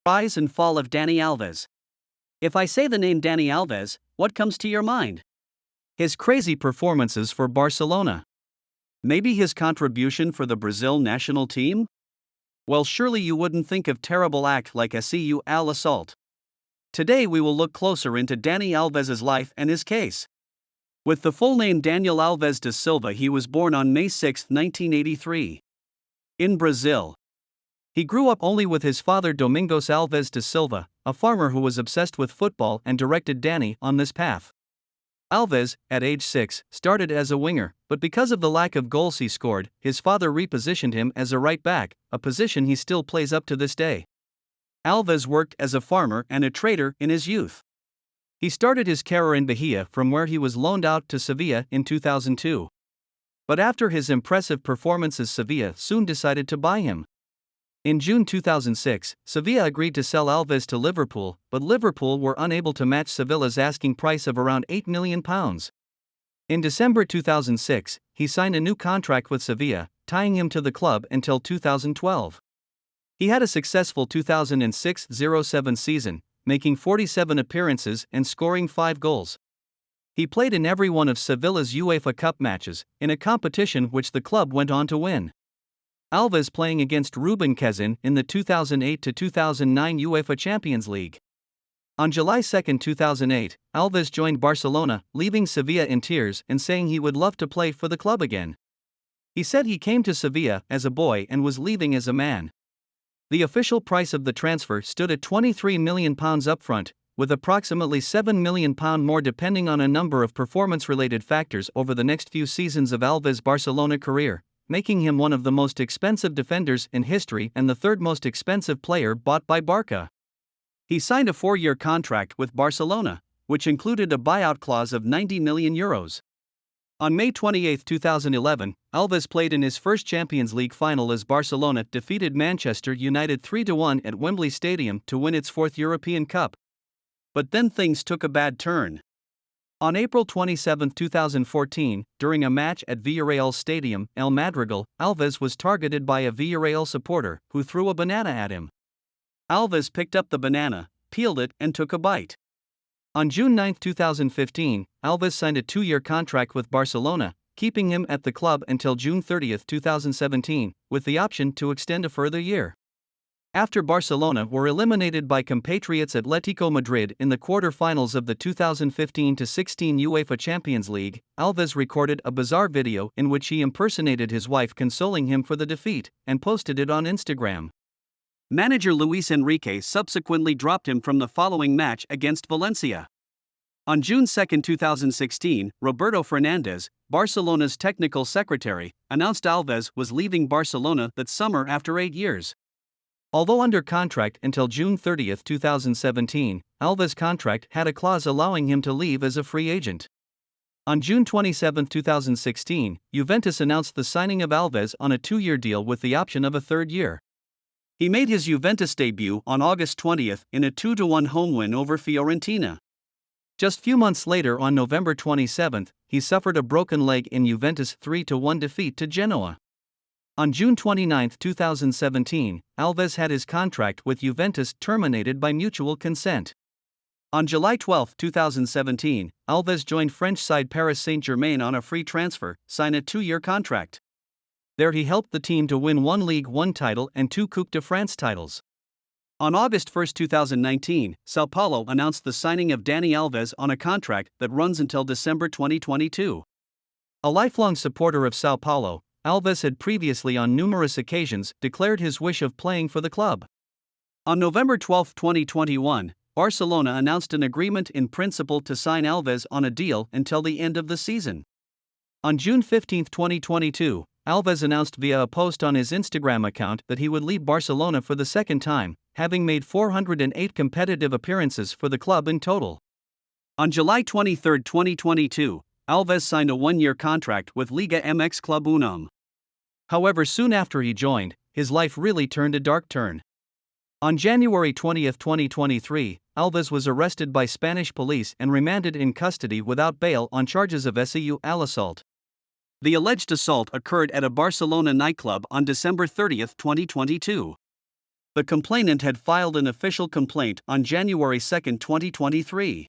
Rise and fall of Dani Alves. If I say the name Dani Alves, what comes to your mind? His crazy performances for Barcelona. Maybe his contribution for the Brazil national team? Well, surely you wouldn't think of terrible act like a CU al assault. Today we will look closer into Dani Alves' life and his case. With the full name Daniel Alves da Silva, he was born on May 6, 1983. In Brazil. He grew up only with his father Domingos Alves da Silva, a farmer who was obsessed with football and directed Dani on this path. Alves, at age 6, started as a winger, but because of the lack of goals he scored, his father repositioned him as a right back, a position he still plays up to this day. Alves worked as a farmer and a trader in his youth. He started his career in Bahia, from where he was loaned out to Sevilla in 2002. But after his impressive performances, Sevilla soon decided to buy him. In June 2006, Sevilla agreed to sell Alves to Liverpool, but Liverpool were unable to match Sevilla's asking price of around £8 million. In December 2006, he signed a new contract with Sevilla, tying him to the club until 2012. He had a successful 2006-07 season, making 47 appearances and scoring 5 goals. He played in every one of Sevilla's UEFA Cup matches, in a competition which the club went on to win. Alves playing against Ruben Kazin in the 2008-2009 UEFA Champions League. On July 2, 2008, Alves joined Barcelona, leaving Sevilla in tears and saying he would love to play for the club again. He said he came to Sevilla as a boy and was leaving as a man. The official price of the transfer stood at £23 million upfront, with approximately £7 million more depending on a number of performance-related factors over the next few seasons of Alves' Barcelona career, making him one of the most expensive defenders in history and the third most expensive player bought by Barca. He signed a 4-year contract with Barcelona, which included a buyout clause of €90 million. On May 28, 2011, Alves played in his first Champions League final as Barcelona defeated Manchester United 3-1 at Wembley Stadium to win its 4th European Cup. But then things took a bad turn. On April 27, 2014, during a match at Villarreal's stadium, El Madrigal, Alves was targeted by a Villarreal supporter, who threw a banana at him. Alves picked up the banana, peeled it, and took a bite. On June 9, 2015, Alves signed a 2-year contract with Barcelona, keeping him at the club until June 30, 2017, with the option to extend a further year. After Barcelona were eliminated by compatriots Atletico Madrid in the quarter-finals of the 2015-16 UEFA Champions League, Alves recorded a bizarre video in which he impersonated his wife consoling him for the defeat, and posted it on Instagram. Manager Luis Enrique subsequently dropped him from the following match against Valencia. On June 2, 2016, Roberto Fernandes, Barcelona's technical secretary, announced Alves was leaving Barcelona that summer after 8 years. Although under contract until June 30, 2017, Alves' contract had a clause allowing him to leave as a free agent. On June 27, 2016, Juventus announced the signing of Alves on a 2-year deal with the option of a 3rd year. He made his Juventus debut on August 20 in a 2-1 home win over Fiorentina. Just few months later, on November 27, he suffered a broken leg in Juventus' 3-1 defeat to Genoa. On June 29, 2017, Alves had his contract with Juventus terminated by mutual consent. On July 12, 2017, Alves joined French side Paris Saint-Germain on a free transfer, signed a 2-year contract. There he helped the team to win 1 Ligue 1 title and 2 Coupe de France titles. On August 1, 2019, São Paulo announced the signing of Dani Alves on a contract that runs until December 2022. A lifelong supporter of São Paulo, Alves had previously on numerous occasions declared his wish of playing for the club. On November 12, 2021, Barcelona announced an agreement in principle to sign Alves on a deal until the end of the season. On June 15, 2022, Alves announced via a post on his Instagram account that he would leave Barcelona for the 2nd time, having made 408 competitive appearances for the club in total. On July 23, 2022, Alves signed a 1-year contract with Liga MX Club UNAM. However, soon after he joined, his life really turned a dark turn. On January 20, 2023, Alves was arrested by Spanish police and remanded in custody without bail on charges of CU al assault. The alleged assault occurred at a Barcelona nightclub on December 30, 2022. The complainant had filed an official complaint on January 2, 2023.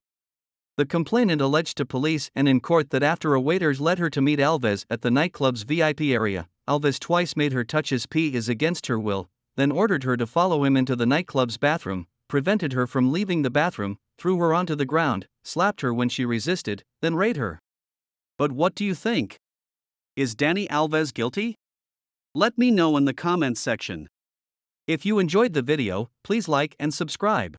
The complainant alleged to police and in court that after a waiter led her to meet Alves at the nightclub's VIP area, Alves twice made her touch his pee against her will, then ordered her to follow him into the nightclub's bathroom, prevented her from leaving the bathroom, threw her onto the ground, slapped her when she resisted, then raped her. But what do you think? Is Dani Alves guilty? Let me know in the comments section. If you enjoyed the video, please like and subscribe.